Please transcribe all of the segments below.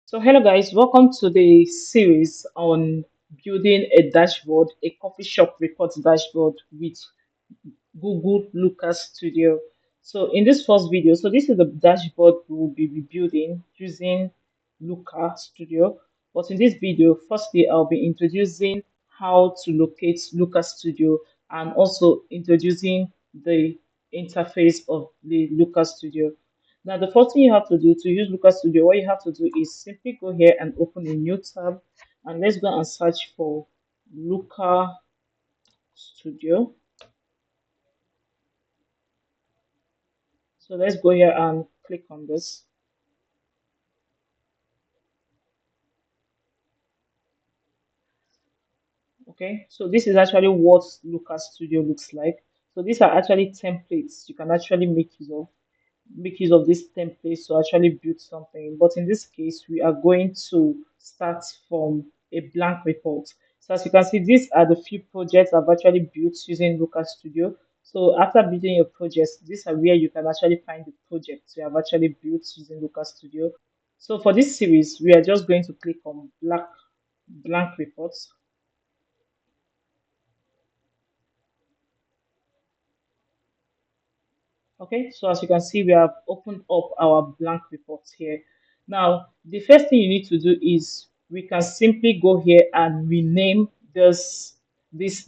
So, hello guys, welcome to the series on building a dashboard, a coffee shop report dashboard with Google Lucas Studio. So, in this first video, this is the dashboard we will be rebuilding using Lucas Studio. But in this video, firstly, I'll be introducing how to locate Lucas Studio and also introducing the interface of the Lucas Studio. Now, the first thing you have to do to use Lucas Studio, what you have to do is simply go here and open a new tab, and let's go and search for Lucas Studio. So let's go here and click on this. Okay, so this is actually what Lucas Studio looks like. So these are actually templates you can actually make use of this template to actually build something. But in this case, we are going to start from a blank report. So as you can see, these are the few projects I've actually built using Lucas Studio. So after building your projects, these are where you can actually find the projects you have actually built using Lucas Studio. So for this series, we are just going to click on blank reports. Okay, so as you can see, we have opened up our blank reports here. Now, the first thing you need to do is we can simply go here and rename this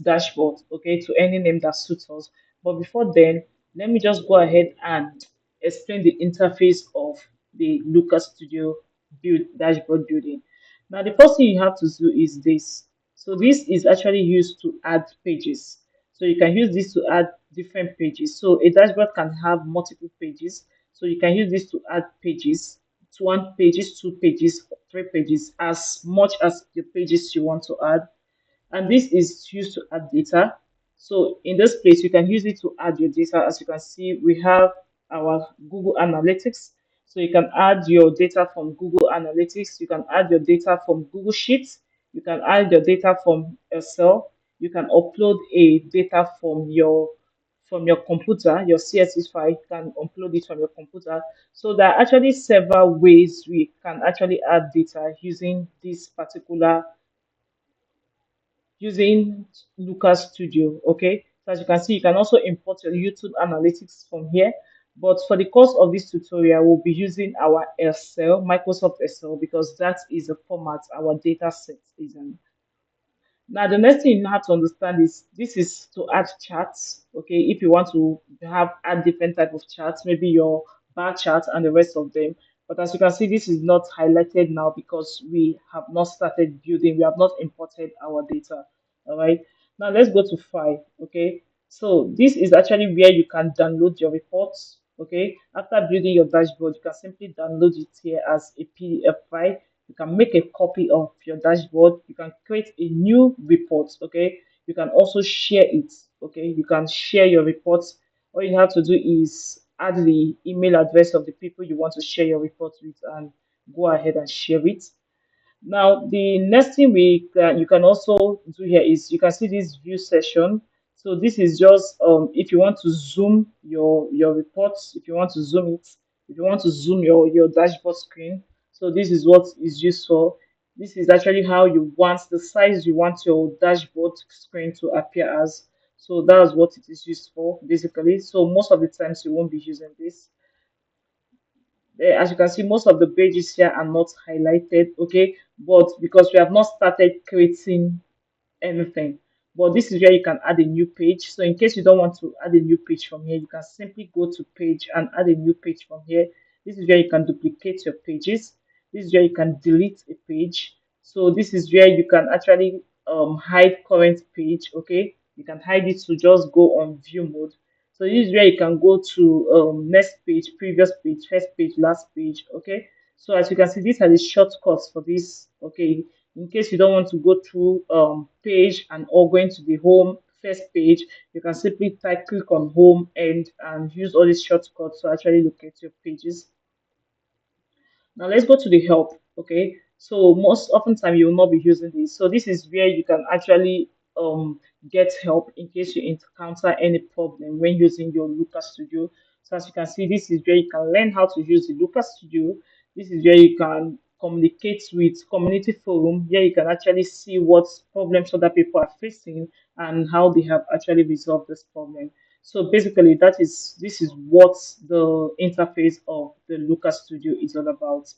dashboard, okay, to any name that suits us. But before then, let me just go ahead and explain the interface of the Lucas Studio dashboard building. Now, the first thing you have to do is this. So this is actually used to add pages. So you can use this to add different pages. So a dashboard can have multiple pages. So you can use this to add pages, to one pages, two pages, three pages, as much as the pages you want to add, and this is used to add data. So in this place, you can use it to add your data. As you can see, we have our Google Analytics. So you can add your data from Google Analytics. You can add your data from Google Sheets. You can add your data from Excel. You can upload a data from your computer, your CSV file. You can upload it from your computer. So there are actually several ways we can actually add data using Lucas Studio. Okay, so as you can see, you can also import your YouTube analytics from here. But for the course of this tutorial, we'll be using our Excel, Microsoft Excel, because that is the format our data set is in. Now, the next thing you have to understand is this is to add charts. Okay, if you want to add different type of charts, maybe your bar chart and the rest of them. But as you can see, this is not highlighted now because we have not started building. We have not imported our data. All right. Now let's go to file. Okay. So this is actually where you can download your reports. Okay. After building your dashboard, you can simply download it here as a PDF file. You can make a copy of your dashboard. You can create a new report. Okay, you can also share it. Okay, you can share your reports. All you have to do is add the email address of the people you want to share your report with and go ahead and share it. Now, the next thing you can also do here is you can see this view session. So this is just if you want to zoom your reports, if you want to zoom it, if you want to zoom your dashboard screen. So this is what is used for. This is actually how you want the size you want your dashboard screen to appear as. So that's what it is used for basically. So most of the times you won't be using this. As you can see, most of the pages here are not highlighted, okay, but because we have not started creating anything. But this is where you can add a new page. So in case you don't want to add a new page from here, you can simply go to page and add a new page from here. This is where you can duplicate your pages. This is where you can delete a page. So this is where you can actually hide current page. Okay, you can hide it to just go on view mode. So this is where you can go to next page, previous page, first page, last page. Okay, so as you can see, these are the shortcuts for this. Okay, in case you don't want to go through page and or going to the home first page, you can simply click on home and use all these shortcuts to actually locate your pages. Now let's go to the help. Okay, so most often time you will not be using this. So this is where you can actually get help in case you encounter any problem when using your Lucas Studio. So as you can see, this is where you can learn how to use the Lucas Studio. This is where you can communicate with community forum, where you can actually see what problems other people are facing and how they have actually resolved this problem. So basically, this is what the interface of the Lucas Studio is all about.